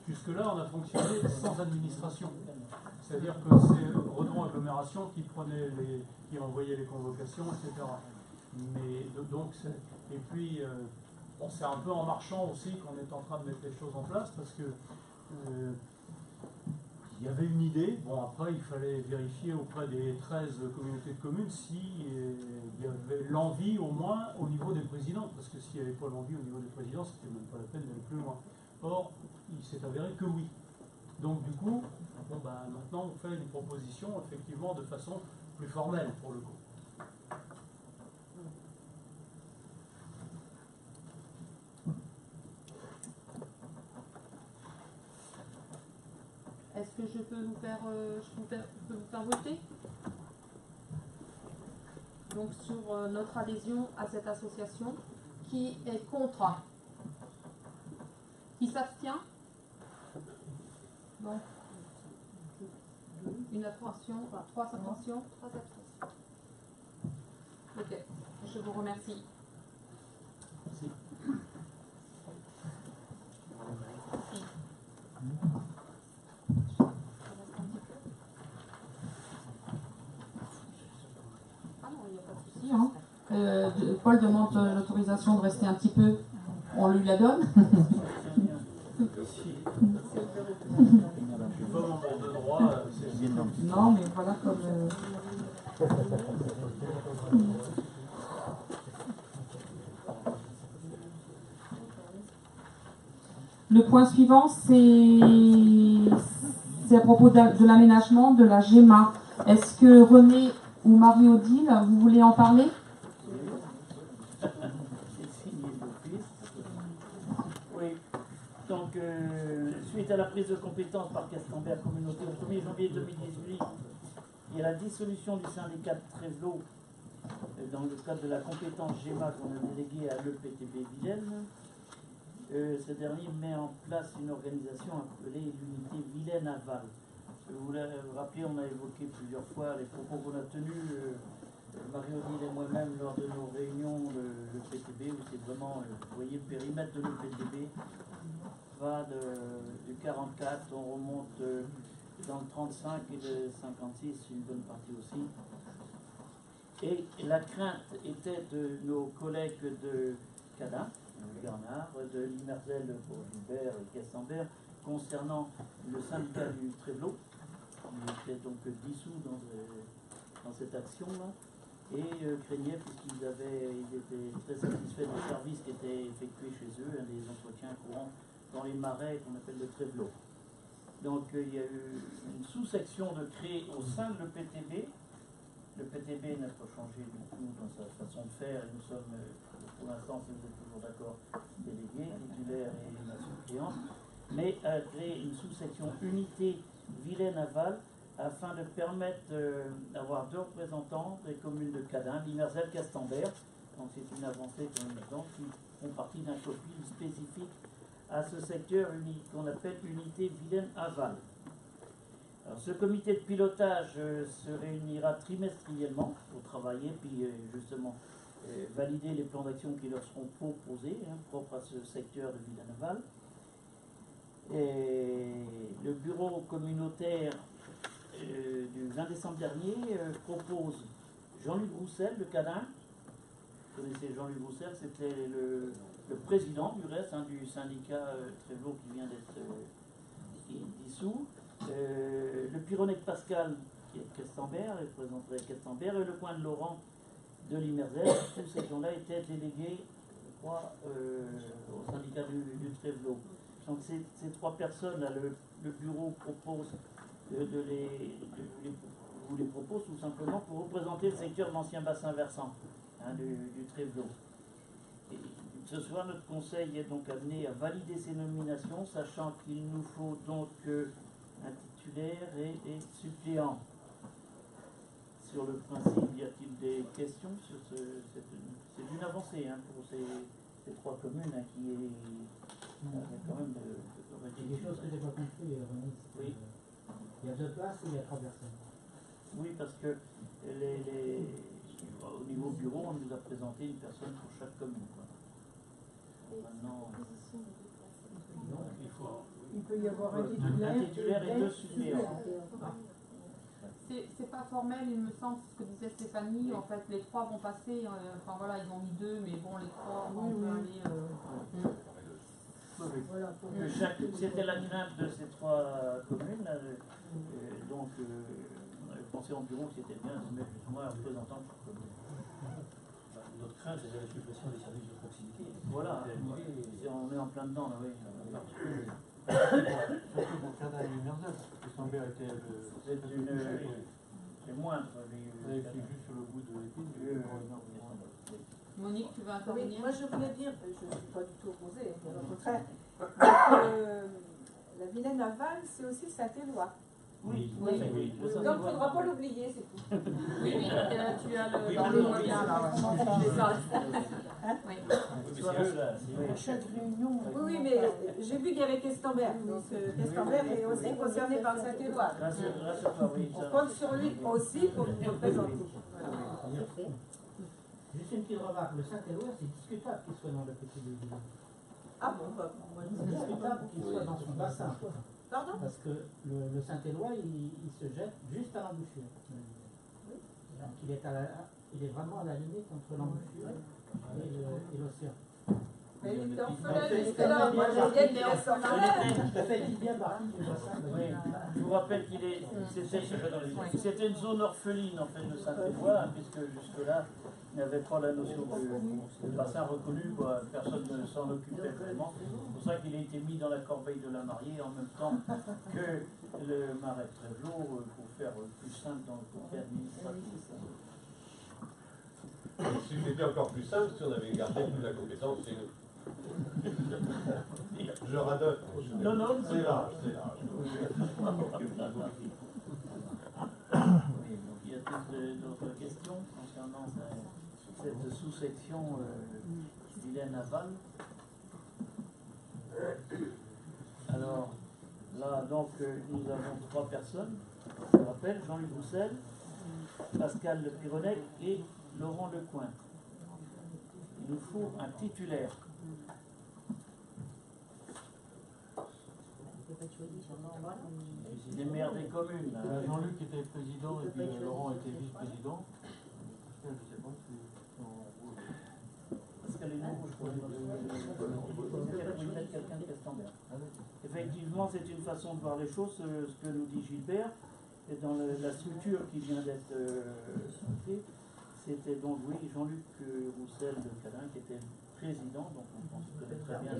jusque-là, on a fonctionné sans administration. C'est-à-dire que c'est Redon Agglomération qui envoyait les convocations, etc. Mais donc, et puis, c'est un peu en marchant aussi qu'on est en train de mettre les choses en place, parce que il y avait une idée. Bon, après, il fallait vérifier auprès des 13 communautés de communes s'il y avait l'envie, au moins, au niveau des présidents. Parce que s'il n'y avait pas l'envie au niveau des présidents, c'était même pas la peine d'aller plus loin. Or, il s'est avéré que oui. Donc, du coup, maintenant, on fait une proposition, effectivement, de façon plus formelle, pour le coup. Est-ce que je peux vous faire voter? Donc sur notre adhésion à cette association, qui est contre? Qui s'abstient? Donc une abstention, 3 abstentions, 3 abstentions. Ok, je vous remercie. Merci. Paul demande l'autorisation de rester un petit peu. On lui la donne. Non, mais voilà comme. Le point suivant, c'est à propos de l'aménagement de la GEMA. Est-ce que René ou Marie-Odile, vous voulez en parler? Oui, donc suite à la prise de compétence par Cascambert Communauté au 1er janvier 2018 et à la dissolution du syndicat de Trévelo dans le cadre de la compétence GEMA qu'on a déléguée à l'EPTB Vilaine, ce dernier met en place une organisation appelée l'unité Vilaine-Aval. Vous vous rappelez, on a évoqué plusieurs fois les propos qu'on a tenus, Marie-Odile et moi-même, lors de nos réunions de l'EPTB, où c'est vraiment, vous voyez, le périmètre de l'EPTB va du 44, on remonte dans le 35 et le 56, une bonne partie aussi. Et la crainte était de nos collègues de Cadin, Bernard, de Limerzel pour Gilbert et Cassambert, concernant le syndicat du Trévelo, qui était donc dissous dans cette action-là, et craignaient, puisqu'ils étaient très satisfaits des services qui étaient effectués chez eux, des entretiens courants dans les marais qu'on appelle le Trévelot. Donc il y a eu une sous-section de créer au sein de l'EPTB. Le PTB n'a pas changé du tout dans sa façon de faire et nous sommes, pour l'instant, si vous êtes toujours d'accord, délégués, titulaires et la suppléante, mais a créé une sous-section unité Vilaine-Aval afin de permettre d'avoir 2 représentants des communes de Cadin, Limerzelle, Castambert. Donc c'est une avancée pour nous qui font partie d'un copil spécifique à ce secteur qu'on appelle unité Vilaine-Aval. Alors, ce comité de pilotage se réunira trimestriellement pour travailler, puis justement valider les plans d'action qui leur seront proposés, propres à ce secteur de Vilaine-Aval. Et le bureau communautaire du 20 décembre dernier propose Jean-Luc Roussel de Cadin. Vous connaissez Jean-Luc Roussel, c'était le président du reste du syndicat Trévelot qui vient d'être dissous. Le Pironnet Pascal qui est de Castambert, il présenterait Castambert, et le coin de Laurent de Limerzelle. Tous ces gens-là étaient délégués, je crois, au syndicat du Trévelot. Donc ces 3 personnes, là, le bureau propose vous les propose tout simplement pour représenter le secteur de l'ancien bassin versant du Trévelot. Et ce soir, notre conseil est donc amené à valider ces nominations, sachant qu'il nous faut donc un titulaire et suppléant. Sur le principe, y a-t-il des questions sur c'est une avancée pour ces 3 communes qui est quand même de quelque chose que je n'ai pas compris, René. Oui. Il y a 2 places ou il y a 3 personnes? Oui, parce que au niveau bureau, on nous a présenté une personne pour chaque commune. Maintenant, il peut y avoir un titulaire et 2 suppléants. C'est pas formel, il me semble, ce que disait Stéphanie. En fait, les 3 vont passer. Enfin voilà, ils ont mis 2, mais bon, les 3 vont aller. Voilà, c'était la crainte de ces 3 communes. Là, donc, on avait pensé en bureau que c'était bien de mettre plus ou moins un représentant de chaque commune. Notre crainte, c'est la suppression des services de proximité. Voilà, on est en plein dedans, là, oui. Surtout pour Cadin et Limerzelle, parce que Castambert était c'est moindre. C'est juste sur le bout de l'épine. Monique, tu veux intervenir? Oui, moi je voulais dire, je ne suis pas du tout opposée, bien au contraire, la Vilaine-Aval, c'est aussi Saint-Éloi. Oui. Donc il ne faudra pas l'oublier, c'est tout. Oui, mais tu as dans le moyen là. C'est ça. À chaque réunion. Oui, mais j'ai vu qu'il y avait Castambert. Donc Castambert est aussi concerné par Saint-Éloi. On compte sur lui aussi pour nous représenter. Juste une petite remarque, le Saint-Éloi, c'est discutable qu'il soit dans le petit village. Ah bon, moi c'est discutable qu'il soit dans son bassin. Pardon? Parce que le Saint-Éloi, il se jette juste à l'embouchure. Donc il est vraiment à la limite entre l'embouchure et l'océan. Mais il était orphelin jusque-là, moi j'ai bien qu'il reste orphelin. Ça fait bien partie du bassin. Je vous rappelle c'était une zone orpheline en fait de Saint-Éloi, puisque jusque-là, il n'y avait pas la notion de bassin reconnu, quoi. Personne ne s'en occupait vraiment. C'est pour ça qu'il a été mis dans la corbeille de la mariée en même temps que le marais Trévelot, pour faire plus simple dans le côté administratif. C'était encore plus simple si on avait gardé toute la compétence chez nous. Je radote. Non, c'est là. Il y a d'autres questions concernant cette sous-section Vilaine-Aval. Alors, là, donc, nous avons 3 personnes. Je rappelle, Jean-Luc Roussel, Pascal Le Pironnet et Laurent Lecoin. Il nous faut un titulaire. Les maires des communes. Jean-Luc était président et puis Laurent était vice-président. Je ne sais pas si... Parce qu'elle est nouveau, je crois. Quelqu'un de Castambert. Effectivement, c'est une façon de voir les choses, ce que nous dit Gilbert. Et dans la structure qui vient d'être faite, c'était donc, oui, Jean-Luc Roussel de Cadin qui était président, donc on pense connaît très bien on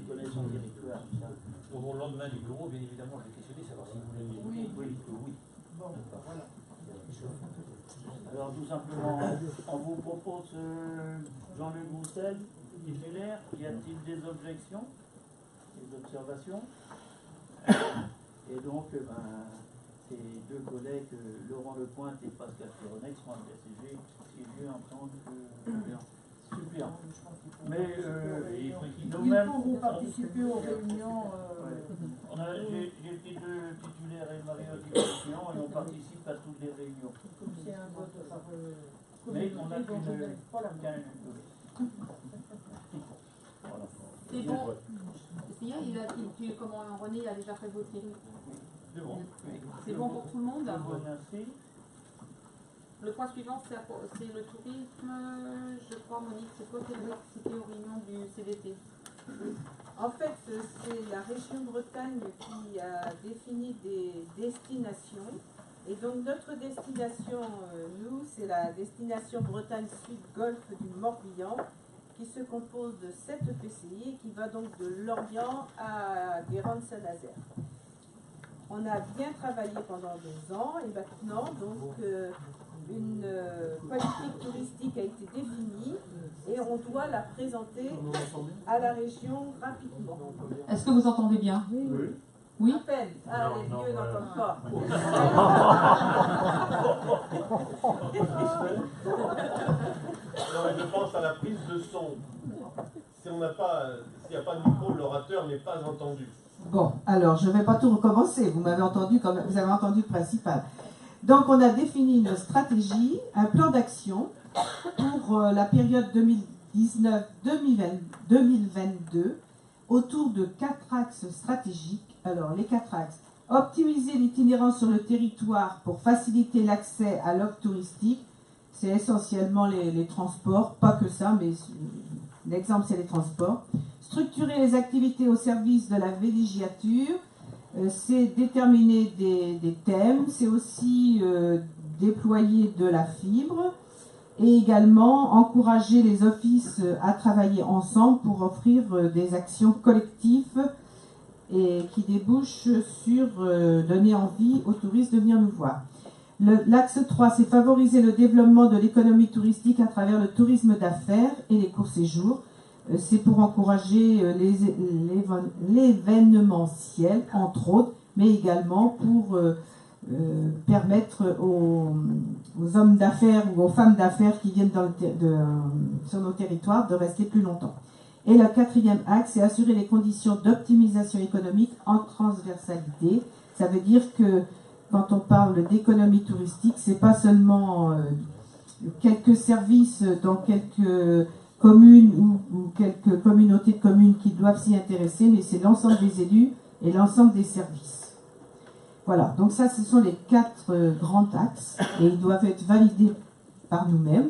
connaît son territoire. Au lendemain du bureau, bien évidemment, je vais questionner, savoir si vous voulez. Oui. Bon, voilà. Alors tout simplement, on vous propose Jean-Luc Roussel, titulaire. Y a-t-il des objections, des observations? Et donc, ces deux collègues, Laurent Lepointe et Pascal Pironnet, seront siégés en tant que suppléants. Mais nous-mêmes, ils pourront participer aux réunions. J'ai été deux titulaires et Marie-Aude qui est suppléant et on participe à toutes les réunions. Comme c'est un vote par mais on a qu'une. Voilà. C'est bon. Comment René a déjà fait voter. C'est bon. C'est bon pour tout le monde. Merci. Le point suivant, c'est le tourisme. Je crois, Monique, c'est quoi c'était aux réunions du CDT? En fait, c'est la région Bretagne qui a défini des destinations. Et donc notre destination, nous, c'est la destination Bretagne Sud Golfe du Morbihan, qui se compose de 7 PCI et qui va donc de Lorient à Guérande-Saint-Nazaire. On a bien travaillé pendant 2 ans et maintenant, donc, une politique touristique a été définie et on doit la présenter à la région rapidement. Est-ce que vous entendez bien? Oui. Oui. À peine. Ah, les vieux n'entendent pas. Non, mais je pense à la prise de son. S'il n'y a pas de micro, l'orateur n'est pas entendu. Bon, alors je ne vais pas tout recommencer, vous m'avez entendu quand même, vous avez entendu le principal. Donc on a défini une stratégie, un plan d'action pour la période 2019-2022 autour de 4 axes stratégiques. Alors les 4 axes: optimiser l'itinérance sur le territoire pour faciliter l'accès à l'offre touristique. C'est essentiellement les transports, pas que ça, mais l'exemple c'est les transports. Structurer les activités au service de la villégiature, c'est déterminer des thèmes, c'est aussi déployer de la fibre et également encourager les offices à travailler ensemble pour offrir des actions collectives et qui débouchent sur donner envie aux touristes de venir nous voir. L'axe 3, c'est favoriser le développement de l'économie touristique à travers le tourisme d'affaires et les courts séjours. C'est pour encourager l'événementiel, entre autres, mais également pour permettre aux hommes d'affaires ou aux femmes d'affaires qui viennent sur nos territoires de rester plus longtemps. Et le 4e axe, c'est assurer les conditions d'optimisation économique en transversalité. Ça veut dire que quand on parle d'économie touristique, c'est pas seulement quelques services dans quelques communes ou quelques communautés de communes qui doivent s'y intéresser, mais c'est l'ensemble des élus et l'ensemble des services. Voilà, donc ça, ce sont les 4 grands axes et ils doivent être validés par nous-mêmes.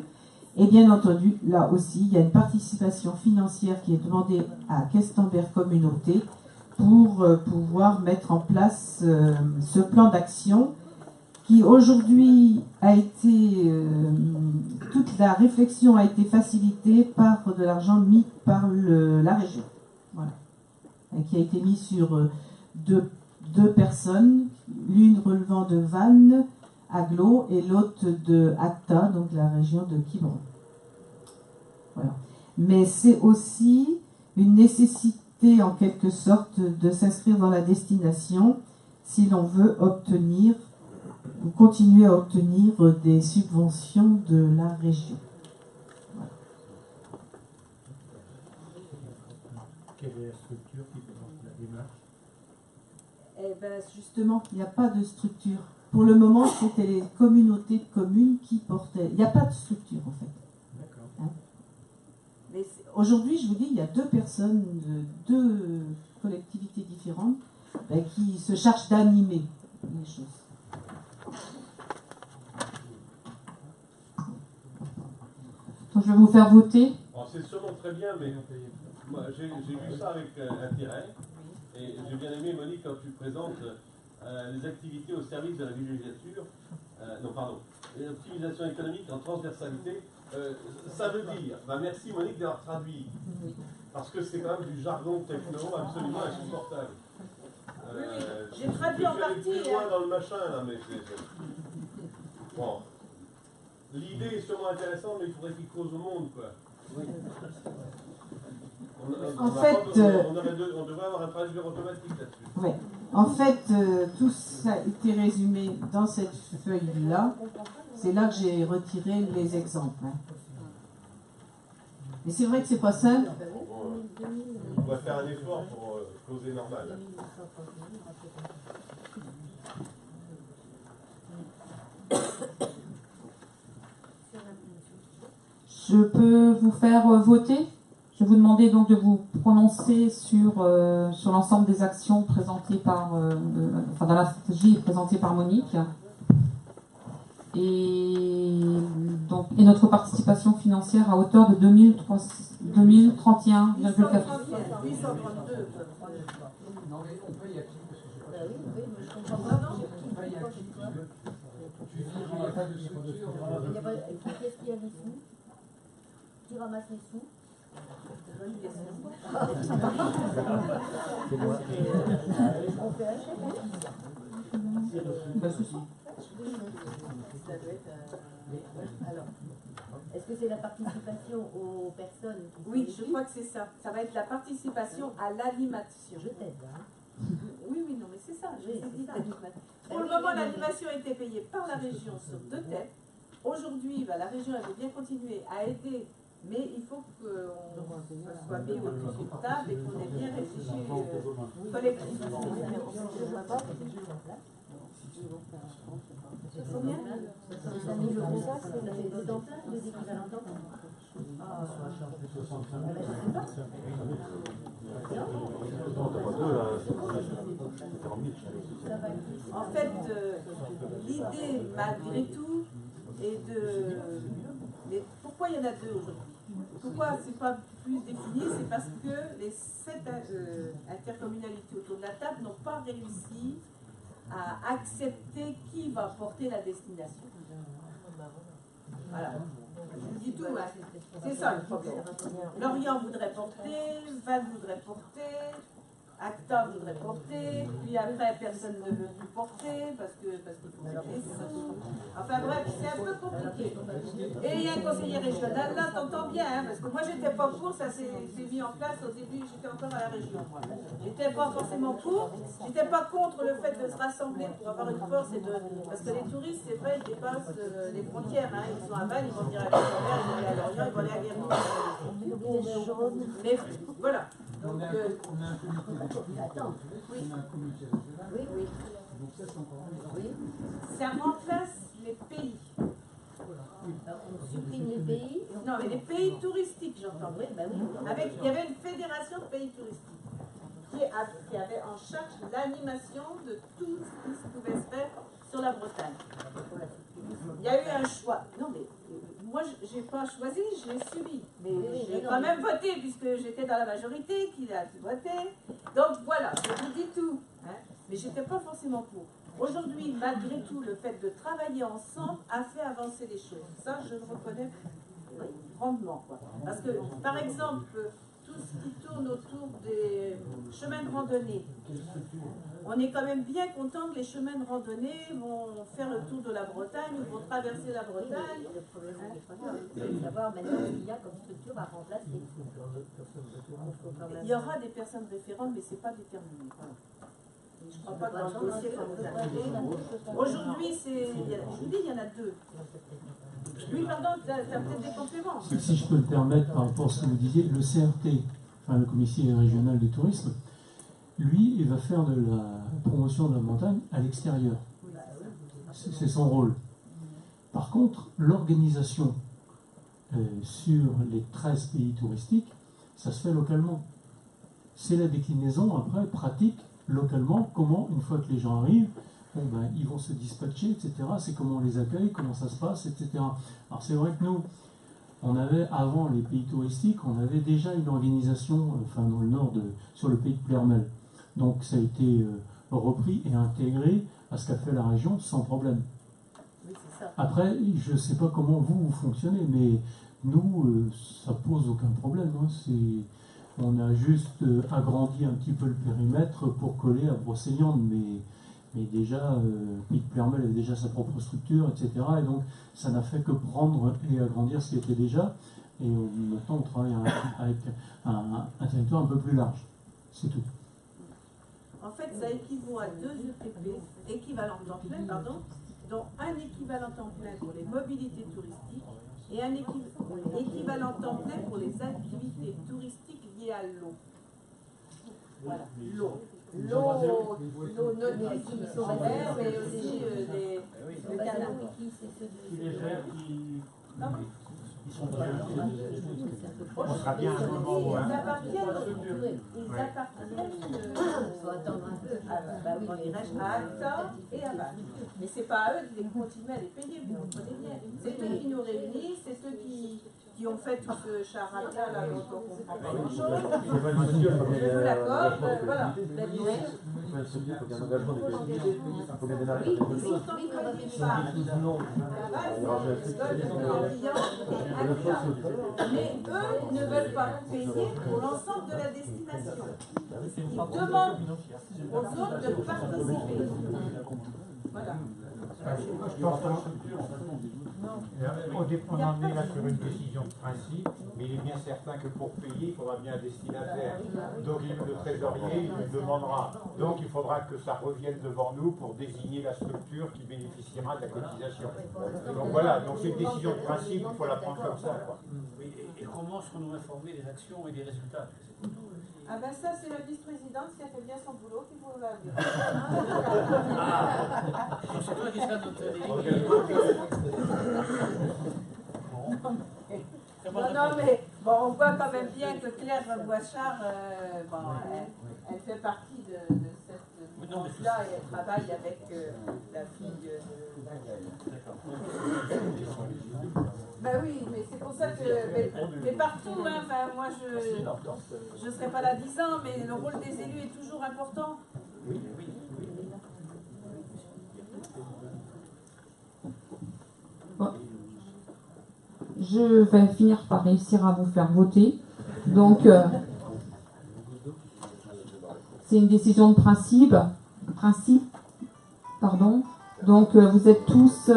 Et bien entendu, là aussi, il y a une participation financière qui est demandée à Questember Communauté pour pouvoir mettre en place ce plan d'action qui aujourd'hui a été, toute la réflexion a été facilitée par de l'argent mis par la région. Voilà. Et qui a été mis sur deux personnes, l'une relevant de Vannes, Aglo, et l'autre de Atta, donc la région de Quiberon. Voilà. Mais c'est aussi une nécessité en quelque sorte de s'inscrire dans la destination si l'on veut obtenir ou continuer à obtenir des subventions de la région. Voilà. Quelle est la structure qui présente la démarche? Eh bien, justement, il n'y a pas de structure. Pour le moment, c'était les communautés de communes qui portaient. Il n'y a pas de structure, en fait. D'accord. Hein? Mais aujourd'hui, je vous dis, il y a 2 personnes de 2 collectivités différentes qui se chargent d'animer les choses. Donc, je vais vous faire voter. Alors c'est sûrement très bien, mais moi j'ai vu ça avec intérêt. Et j'ai bien aimé, Monique, quand tu présentes les activités au service de la villégiature. non, pardon. L'optimisation économique en transversalité, ça veut dire, merci Monique d'avoir traduit, parce que c'est quand même du jargon techno absolument insupportable. J'ai traduit en partie. Plus loin dans le machin, là, mais bon. L'idée est sûrement intéressante, mais il faudrait qu'il cause au monde, quoi. On devrait avoir un traducteur automatique là-dessus. Ouais. En fait, tout ça a été résumé dans cette feuille-là. C'est là que j'ai retiré les exemples. Et c'est vrai que c'est pas simple. On va faire un effort pour causer normal. Je peux vous faire voter. Je vais vous demander donc de vous prononcer sur l'ensemble des actions présentées par, dans la stratégie présentée par Monique. Et notre participation financière à hauteur de 2031,4. Non, mais on paye à qui? Je comprends pas, non? On paye à qui? Tu dis qu'il n'y a pas de structure. Qu'est-ce qu'il y a des sous? Qui ramasse les sous? On fait un chèque, alors, est-ce que c'est la participation aux personnes? Oui, je crois que c'est ça. Ça va être la participation à l'animation. Je t'aide, hein. Oui, non, mais c'est ça. Oui, c'est ça. Pour le moment, l'animation a été payée par la région sur 2 têtes. Aujourd'hui, la région elle veut bien continuer à aider, mais il faut qu'on soit mis autour d'une table et qu'on ait bien réfléchi collectivement. Combien? 5 000 €, ça fait 2 temps plein, 2 équivalents temps plein. En fait, l'idée, malgré tout, est de... Mais pourquoi il y en a 2 aujourd'hui? Pourquoi c'est pas plus défini? C'est parce que les 7 intercommunalités autour de la table n'ont pas réussi à accepter qui va porter la destination. Voilà. Je vous dis tout, hein. C'est ça le problème. Lorient voudrait porter, Val voudrait porter, Acta voudrait porter, puis après personne ne veut plus porter parce qu'il faut mettre les sous. Enfin bref, c'est un peu compliqué. Et il y a un conseiller régional, là t'entends bien, hein, parce que moi j'étais pas pour, ça s'est mis en place au début, j'étais encore à la région. J'étais pas forcément pour, j'étais pas contre le fait de se rassembler pour avoir une force et de. Parce que les touristes, c'est vrai, ils dépassent les frontières, hein. Ils sont à Val, ils vont venir à Saint-Omer, ils vont aller à Lorient, ils vont aller à Guernsey. Mais voilà. Donc, on a un comité. Attends. On a un comité régional. Oui. Donc ça, c'est encore mieux. Oui. Ça remplace les pays. Alors, on supprime les pays. Non, mais les pays touristiques, j'entends. Oui, bah oui. Il y avait une fédération de pays touristiques qui avait en charge l'animation de tout ce qui pouvait se faire sur la Bretagne. Il y a eu un choix. Non, mais moi, je n'ai pas choisi, je l'ai subi. Mais j'ai quand même voté, puisque j'étais dans la majorité, qui a voté. Donc voilà, je vous dis tout. Hein. Mais je n'étais pas forcément pour. Aujourd'hui, malgré tout, le fait de travailler ensemble a fait avancer les choses. Ça, je le reconnais grandement. Quoi. Parce que, par exemple, tout ce qui tourne autour des chemins de randonnée, on est quand même bien content que les chemins de randonnée vont faire le tour de la Bretagne ou vont traverser la Bretagne. Le problème, c'est savoir maintenant ce qu'il y a comme structure à remplacer. Il y aura des personnes référentes, mais ce n'est pas déterminé. Voilà. Je ne crois pas que dans le dossier qu'on vous a donné. Aujourd'hui, je vous dis, il y en a 2. Oui, pardon, tu as peut-être des compléments. Si je peux me permettre, par rapport à ce que vous disiez, le CRT, enfin le commissaire régional du tourisme, lui, il va faire de la promotion de la montagne à l'extérieur. C'est son rôle. Par contre, l'organisation sur les 13 pays touristiques, ça se fait localement. C'est la déclinaison, après, pratique, localement, comment, une fois que les gens arrivent, ils vont se dispatcher, etc. C'est comment on les accueille, comment ça se passe, etc. Alors c'est vrai que nous, on avait, avant les pays touristiques, on avait déjà une organisation, enfin dans le nord, sur le pays de Plermel. Donc ça a été repris et intégré à ce qu'a fait la région sans problème. Oui, c'est ça. Après, je ne sais pas comment vous fonctionnez, mais nous, ça pose aucun problème. Hein. On a juste agrandi un petit peu le périmètre pour coller à Brocéliande, mais déjà, Pic Plermel avait déjà sa propre structure, etc. Et donc, ça n'a fait que prendre et agrandir ce qui était déjà. Et maintenant, on travaille avec un territoire un peu plus large. C'est tout. En fait, ça équivaut à 2 ETP, équivalent temps plein, pardon, dont un équivalent temps plein pour les mobilités touristiques et un équivalent temps plein pour les activités touristiques liées à l'eau. Voilà, l'eau. L'eau non solaire, mais aussi les canaux. Les verts qui... Ils sont pas On sera bien à un moment où... Ils appartiennent à Acta et à Bâle. Mais c'est pas à eux de les continuer à les payer, vous comprenez bien. C'est eux qui nous réunissent, c'est eux qui ont fait tout ce charabia là dont on comprend pas grand chose. Je vous l'accorde, voilà. Mais eux ne veulent pas payer pour l'ensemble de la destination. Ils demandent aux autres de participer. Voilà. Je pense on en est là sur une décision de principe, mais il est bien certain que pour payer, il faudra bien un destinataire. Donc le trésorier, il nous demandera. Donc il faudra que ça revienne devant nous pour désigner la structure qui bénéficiera de la cotisation. Donc voilà, donc c'est une décision de principe, il faut la prendre comme ça. Quoi. Et comment serons-nous informés des actions et des résultats? Ah ben ça, c'est la vice-présidente, si elle fait bien son boulot, qu'il faut la dire. C'est toi qui seras notre Non, mais bon, on voit quand même bien que Claire Boischard, elle fait partie de cette mouvance-là et elle travaille avec la fille de... Ben oui, mais c'est pour ça que... Mais partout, hein, ben, moi je ne serai pas là 10 ans, mais le rôle des élus est toujours important. Bon. Je vais finir par réussir à vous faire voter. Donc, c'est une décision de principe. Pardon. Donc, vous êtes tous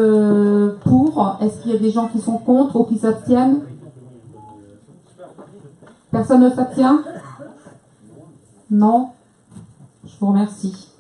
pour. Est-ce qu'il y a des gens qui sont contre ou qui s'abstiennent? Personne ne s'abstient? Non? Je vous remercie.